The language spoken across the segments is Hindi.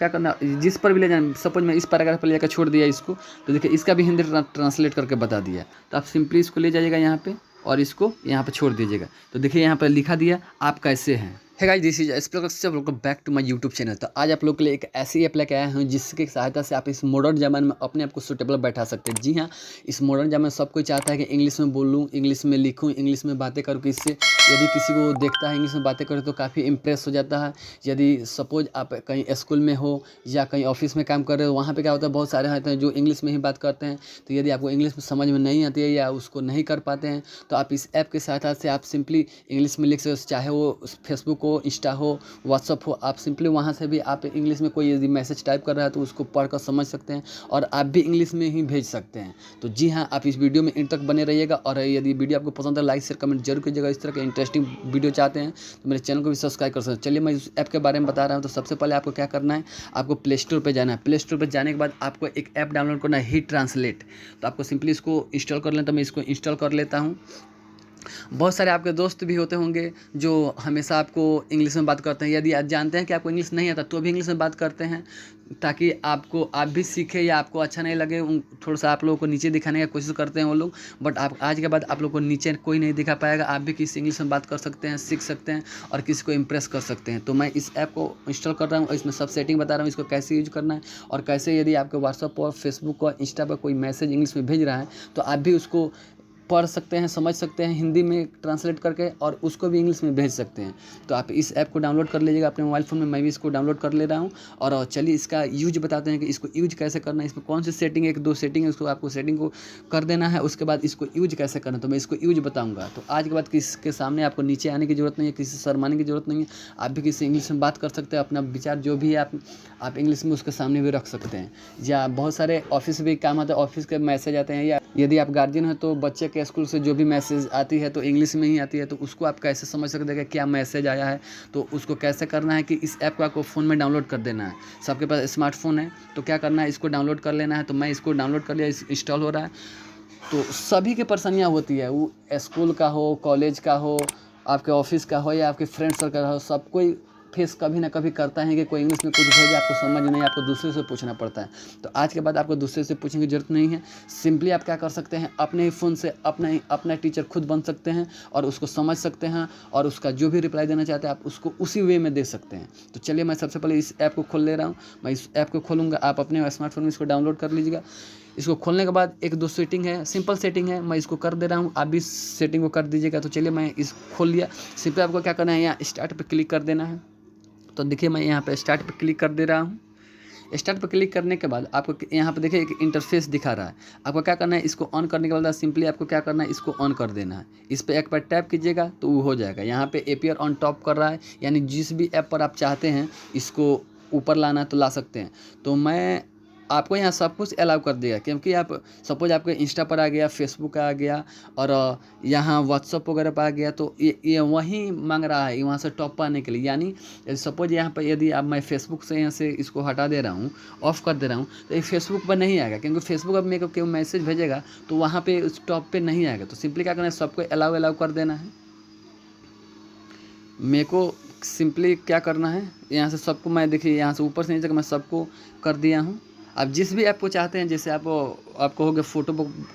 क्या करना, जिस पर भी ले जाना, सपोज मैं इस पैराग्राफ पर ले जाकर छोड़ दिया इसको, तो देखिए इसका भी हिंदी ट्रांसलेट करके बता दिया। तो आप सिंपली इसको ले जाइएगा यहाँ पे और इसको यहाँ पे छोड़ दीजिएगा। तो देखिए यहाँ पर लिखा दिया आप कैसे हैं। Hey guys, this is welcome back to my YouTube channel. तो आज आप लोग के लिए एक ऐसी ऐप लेके आया हूँ जिसकी सहायता से आप इस मॉडर्न ज़माने में अपने आप को सूटेबल बैठा सकते हैं। जी हाँ, इस मॉडर्न ज़माने में सब कोई चाहता है कि इंग्लिश में बोलूँ, इंग्लिश में लिखूँ, इंग्लिश में बातें करूँ। इससे यदि किसी को देखता है इंग्लिश में बातें करें तो काफ़ी इंप्रेस हो जाता है। यदि सपोज आप कहीं स्कूल में हो या कहीं ऑफिस में काम कर रहे हो, वहाँ पे क्या होता है, बहुत सारे होते हैं जो इंग्लिश में ही बात करते हैं। तो यदि आपको इंग्लिश में समझ में नहीं आती है या उसको नहीं कर पाते हैं, तो आप इस ऐप की सहायता से आप सिंपली इंग्लिश में लिख सकते हो। चाहे वो फेसबुक हो, इंस्टा हो, व्हाट्सअप हो, आप सिंपली वहाँ से भी आप इंग्लिश में कोई यदि मैसेज टाइप कर रहा है तो उसको पढ़कर समझ सकते हैं और आप भी इंग्लिश में ही भेज सकते हैं। तो जी हाँ, आप इस वीडियो में इन तक बने रहिएगा। और यदि वीडियो आपको पसंद है, लाइक शेयर कमेंट जरूर कीजिएगा। इस तरह के इंटरेस्टिंग वीडियो चाहते हैं तो मेरे चैनल को भी सब्सक्राइब कर सकते हैं। चलिए मैं इस ऐप के बारे में बता रहा हूँ। तो सबसे पहले आपको क्या करना है, आपको प्ले स्टोर पर जाना है। प्ले स्टोर पर जाने के बाद आपको एक ऐप डाउनलोड करना है, हिट ट्रांसलेट। तो आपको सिंपली इसको इंस्टॉल कर लें। तो मैं इसको इंस्टॉल कर लेता हूँ। बहुत सारे आपके दोस्त भी होते होंगे जो हमेशा आपको इंग्लिश में बात करते हैं। यदि आप जानते हैं कि आपको इंग्लिश नहीं आता तो भी इंग्लिश में बात करते हैं, ताकि आप भी सीखें या आपको अच्छा नहीं लगे, थोड़ा सा आप लोगों को नीचे दिखाने की कोशिश करते हैं वो लोग। बट आप आज के बाद आप लोग को नीचे कोई नहीं दिखा पाएगा। आप भी किसी इंग्लिश में बात कर सकते हैं, सीख सकते हैं और किसी को इम्प्रेस कर सकते हैं। तो मैं इस ऐप को इंस्टॉल कर रहा हूँ और इसमें सब सेटिंग बता रहा हूँ, इसको कैसे यूज करना है और कैसे यदि आपके व्हाट्सअप और फेसबुक और इंस्टा पर कोई मैसेज इंग्लिश में भेज रहा है तो आप भी उसको पढ़ सकते हैं, समझ सकते हैं हिंदी में ट्रांसलेट करके और उसको भी इंग्लिश में भेज सकते हैं। तो आप इस ऐप को डाउनलोड कर लीजिएगा अपने मोबाइल फ़ोन में। मैं भी इसको डाउनलोड कर ले रहा हूँ। और चलिए इसका यूज बताते हैं कि इसको यूज कैसे करना है। इसमें कौन सी सेटिंग है, एक दो सेटिंग है, उसको आपको सेटिंग को कर देना है। उसके बाद इसको यूज कैसे करना है तो मैं इसको यूज बताऊँगा। तो आज के बाद किसके सामने आपको नीचे आने की ज़रूरत नहीं है, किसी शर्माने की ज़रूरत नहीं है। आप भी किसी इंग्लिश में बात कर सकते हैं, अपना विचार जो भी है आप इंग्लिश में उसके सामने भी रख सकते हैं। या बहुत सारे ऑफिस भी काम आते हैं, ऑफिस के मैसेज आते हैं, या यदि आप गार्जियन हैं तो बच्चे के स्कूल से जो भी मैसेज आती है तो इंग्लिश में ही आती है, तो उसको आप कैसे समझ सकते हैं कि क्या मैसेज आया है। तो उसको कैसे करना है कि इस ऐप को आपको फ़ोन में डाउनलोड कर देना है। सबके पास स्मार्टफोन है तो क्या करना है, इसको डाउनलोड कर लेना है। तो मैं इसको डाउनलोड कर लिया, इंस्टॉल हो रहा है। तो सभी की परेशानियाँ होती है, वो स्कूल का हो, कॉलेज का हो, आपके ऑफिस का हो या आपके फ्रेंड सर्कल का हो, सब कोई फेस कभी ना कभी करता है कि कोई इंग्लिश में कुछ भेजे, आपको समझ नहीं, आपको दूसरे से पूछना पड़ता है। तो आज के बाद आपको दूसरे से पूछने की ज़रूरत नहीं है। सिंपली आप क्या कर सकते हैं, अपने ही फ़ोन से अपना टीचर खुद बन सकते हैं और उसको समझ सकते हैं और उसका जो भी रिप्लाई देना चाहते हैं आप उसको उसी वे में दे सकते हैं। तो चलिए मैं सबसे पहले इस ऐप को खोल ले रहा हूँ। मैं इस ऐप को खोलूँगा, आप अपने स्मार्टफोन में इसको डाउनलोड कर लीजिएगा। इसको खोलने के बाद एक दो सेटिंग है, सिंपल सेटिंग है, मैं इसको कर दे रहा हूँ, आप भी सेटिंग को कर दीजिएगा। तो चलिए मैं इस खोल लिया। सिंपली आपको क्या करना है, यहाँ स्टार्ट पर क्लिक कर देना है। तो देखिए मैं यहाँ पे स्टार्ट पे क्लिक कर दे रहा हूँ। स्टार्ट पे क्लिक करने के बाद आपको यहाँ पे देखिए एक इंटरफेस दिखा रहा है। आपको क्या करना है, इसको ऑन करने के बाद सिंपली आपको क्या करना है, इसको ऑन कर देना है। इस पर एक बार टैप कीजिएगा तो वो हो जाएगा। यहाँ पे अपीयर ऑन टॉप कर रहा है, यानी जिस भी ऐप पर आप चाहते हैं इसको ऊपर लाना है तो ला सकते हैं। तो मैं आपको यहाँ सब कुछ अलाउ कर दिया, क्योंकि आप सपोज आपके इंस्टा पर आ गया, फेसबुक आ गया और यहाँ व्हाट्सअप वगैरह पर आ गया, तो ये वहीं मांग रहा है वहाँ से टॉप पर आने के लिए। यानी सपोज यहाँ पर यदि आप मैं फेसबुक से यहाँ से इसको हटा दे रहा हूँ, ऑफ कर दे रहा हूँ, तो ये फेसबुक पर नहीं आएगा, क्योंकि फेसबुक अब मेरे को कोई मैसेज भेजेगा तो वहाँ पर उस टॉप पर नहीं आएगा। तो सिंपली क्या करना है, सबको अलाउ कर देना है। मेरे को सिंपली क्या करना है, यहाँ से सबको मैं देखिए यहाँ से ऊपर से नीचे तक मैं सबको कर दिया हूँ। आप जिस भी ऐप को चाहते हैं, जैसे आपको हो गया फ़ोटो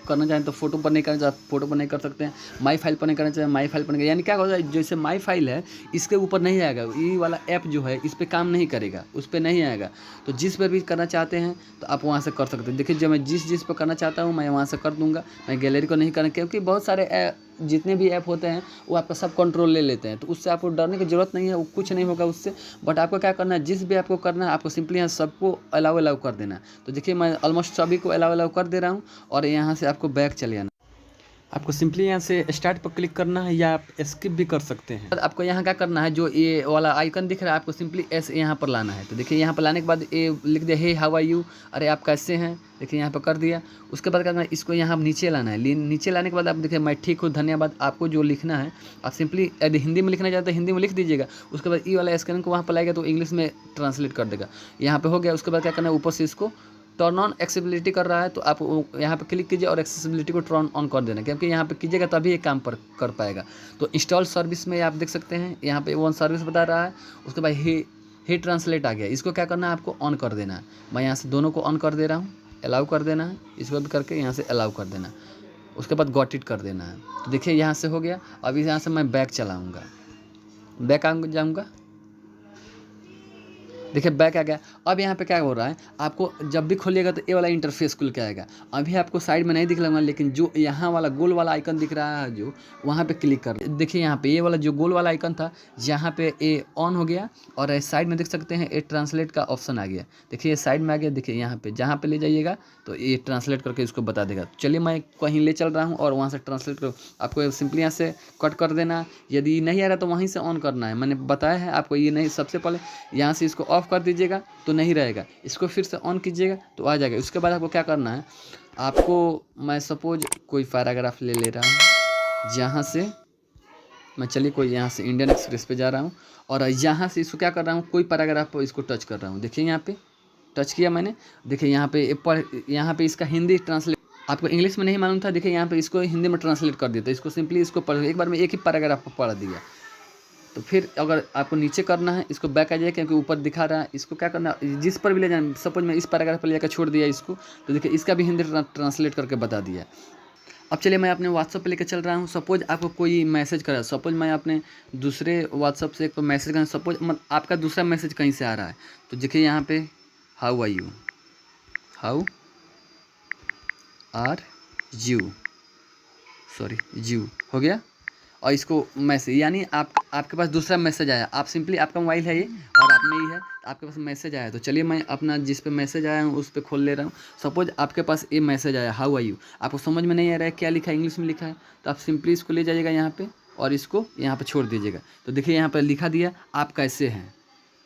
करना चाहें तो फ़ोटो पर नहीं करना चाहे फ़ोटो पर नहीं कर सकते हैं, माई फाइल पर नहीं करना चाहें माई फाइल पर नहीं। यानी क्या होता है, जैसे माई फाइल है इसके ऊपर नहीं आएगा, ये वाला ऐप जो है इस पर काम नहीं करेगा, उस पर नहीं आएगा। तो जिस पर भी करना चाहते हैं तो आप वहाँ से कर सकते हैं। देखिए जब मैं जिस पर करना चाहता हूँ मैं वहाँ से कर दूँगा। मैं गैलरी को नहीं करना, क्योंकि बहुत सारे जितने भी ऐप होते हैं वो आपका सब कंट्रोल ले लेते हैं, तो उससे आपको डरने की ज़रूरत नहीं है, वो कुछ नहीं होगा उससे। बट आपको क्या करना है, जिस भी आपको करना है आपको सिंपली यहाँ सबको अलाउ कर देना है। तो देखिए मैं ऑलमोस्ट सभी को अलाउ कर दे रहा हूँ और यहाँ से आपको बैक चले जाना। आपको सिंपली यहाँ से स्टार्ट पर क्लिक करना है या आप स्किप भी कर सकते हैं। आपको यहाँ क्या करना है, जो ये वाला आइकन दिख रहा है आपको सिंपली ऐसे यहाँ पर लाना है। तो देखिए यहाँ पर लाने के बाद ये लिख दिया, हे हाउ आर यू, अरे आप कैसे हैं, देखिए यहाँ पर कर दिया। उसके बाद क्या करना है, इसको यहाँ नीचे लाना है। नीचे लाने के बाद आप देखिए मैं ठीक हूँ धन्यवाद, आपको जो लिखना है आप सिंपली यदि हिंदी में लिखना चाहते हैं हिंदी में लिख दीजिएगा। उसके बाद ई वाला स्कैन को वहाँ पर लाएगा तो इंग्लिश में ट्रांसलेट कर देगा। यहाँ पर हो गया। उसके बाद क्या करना है, ऊपर से इसको टर्न ऑन एक्सेसिबिलिटी कर रहा है तो आप यहाँ पे क्लिक कीजिए और एक्सेसिबिलिटी को टर्न ऑन कर देना, क्योंकि यहाँ पे कीजिएगा तभी ये काम पर कर पाएगा। तो इंस्टॉल सर्विस में आप देख सकते हैं यहाँ पे वन सर्विस बता रहा है। उसके बाद हे ट्रांसलेट आ गया। इसको क्या करना है, आपको ऑन कर देना है। मैं यहाँ से दोनों को ऑन कर दे रहा हूँ, अलाउ कर देना है, इसको भी करके यहाँ से अलाउ कर देना है, उसके बाद गॉट इट कर देना है। तो देखिए यहाँ से हो गया। अभी यहाँ से मैं बैक चलाऊँगा, बैक आ जाऊँगा, देखिए बैक आ गया। अब यहाँ पे क्या हो रहा है, आपको जब भी खोलिएगा तो ये वाला इंटरफेस खुल के आएगा। अभी आपको साइड में नहीं दिख रहा, लेकिन जो यहाँ वाला गोल वाला आइकन दिख रहा है जो, वहाँ पे क्लिक कर देखिए। यहाँ पे ये वाला जो गोल वाला आइकन था, यहाँ पे ये ऑन हो गया और साइड में देख सकते हैं ये ट्रांसलेट का ऑप्शन आ गया। देखिए ये साइड में आ गया। देखिए यहाँ पे जहाँ पे ले जाइएगा तो ये ट्रांसलेट करके इसको बता देगा। चलिए मैं कहीं ले चल रहा हूँ और वहाँ से ट्रांसलेट कर, आपको सिंपली यहाँ से कट कर देना। यदि नहीं आ रहा तो वहीं से ऑन करना है, मैंने बताया है आपको। ये नहीं, सबसे पहले यहाँ से इसको ऑफ कर दीजिएगा तो नहीं रहेगा, इसको फिर से ऑन कीजिएगा तो आ जाएगा। उसके बाद आपको क्या करना है, आपको मैं सपोज कोई पैराग्राफ ले ले रहा हूँ, जहाँ से मैं, चलिए कोई यहाँ से इंडियन एक्सप्रेस पे जा रहा हूँ और यहाँ से इसको क्या कर रहा हूँ, कोई पैराग्राफ पर इसको टच कर रहा हूँ। देखिए यहाँ पे टच किया मैंने। देखिए यहाँ पे इसका हिंदी ट्रांसलेट, आपको इंग्लिश में नहीं मालूम था, देखिए यहाँ पे इसको हिंदी में ट्रांसलेट कर दिया। तो इसको सिंपली इसको पढ़, एक बार में एक ही पैराग्राफ पढ़ दिया। तो फिर अगर आपको नीचे करना है, इसको बैक आ जाए क्योंकि ऊपर दिखा रहा है। इसको क्या करना है, जिस पर भी ले जाना, सपोज मैं इस पैराग्राफ पर लेकर छोड़ दिया इसको, तो देखिए इसका भी हिंदी ट्रांसलेट करके बता दिया। अब चलिए मैं अपने व्हाट्सअप पे लेकर चल रहा हूँ। सपोज आपको कोई मैसेज करा, सपोज मैं अपने दूसरे व्हाट्सअप से एक मैसेज करा, सपोज आपका दूसरा मैसेज कहीं से आ रहा है। तो देखिए यहाँ पे how are you, sorry you हो गया। और इसको मैसेज, यानी आपके पास दूसरा मैसेज आया, आप सिंपली, आपका मोबाइल है ये और आप में ही है, आपके पास मैसेज आया। तो चलिए मैं अपना जिस पे मैसेज आया हूँ उस पे खोल ले रहा हूँ। सपोज आपके पास ये मैसेज आया, हाउ आर यू, आपको समझ में नहीं आ रहा है क्या लिखा है, इंग्लिश में लिखा है, तो आप सिंपली इसको ले जाइएगा यहाँ पे और इसको यहाँ पे छोड़ दीजिएगा। तो देखिए यहाँ पर लिखा दिया आप कैसे हैं,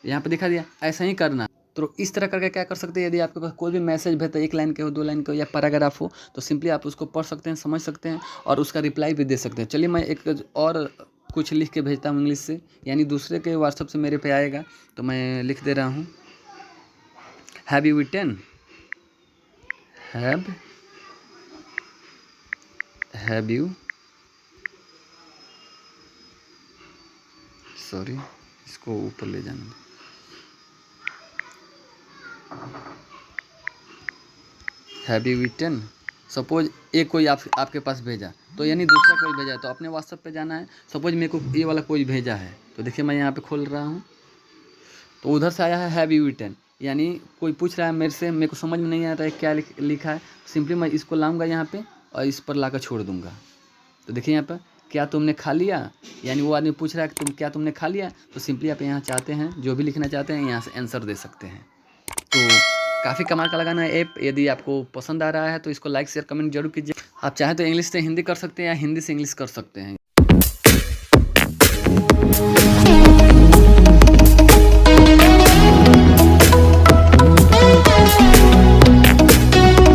यहाँ पे दिखा दिया। ऐसा ही करना। तो इस तरह करके क्या कर सकते हैं, यदि आपके पास कोई भी मैसेज भेजता है, 1 लाइन के हो, 2 लाइन के हो या पैराग्राफ हो, तो सिंपली आप उसको पढ़ सकते हैं, समझ सकते हैं और उसका रिप्लाई भी दे सकते हैं। चलिए मैं एक और कुछ लिख के भेजता हूँ इंग्लिश से, यानी दूसरे के व्हाट्सअप से मेरे पे आएगा। तो मैं लिख दे रहा हूँ, have you eaten, have you, sorry इसको ऊपर ले जाना, हैव यू इटन। सपोज एक कोई आपके पास भेजा, तो यानी दूसरा कोई भेजा है, तो अपने व्हाट्सअप पे जाना है। सपोज मेरे को ये वाला कोई भेजा है, तो देखिए मैं यहाँ पे खोल रहा हूँ, तो उधर से आया है हैव यू इटन, यानी कोई पूछ रहा है मेरे से, मेरे को समझ में नहीं आता है क्या लिखा है। सिंपली मैं इसको लाऊंगा यहाँ पे और इस पर लाकर छोड़ दूँगा। तो देखिए यहाँ पर क्या तुमने खा लिया, यानी वो आदमी पूछ रहा है कि क्या तुमने खा लिया। तो सिंपली आप यहाँ चाहते हैं जो भी लिखना चाहते हैं यहाँ से आंसर दे सकते हैं। तो काफ़ी कमाल का लगा ना ऐप। यदि आपको पसंद आ रहा है तो इसको लाइक शेयर कमेंट जरूर कीजिए। आप चाहें तो इंग्लिश से हिंदी कर सकते हैं या हिंदी से इंग्लिश कर सकते हैं।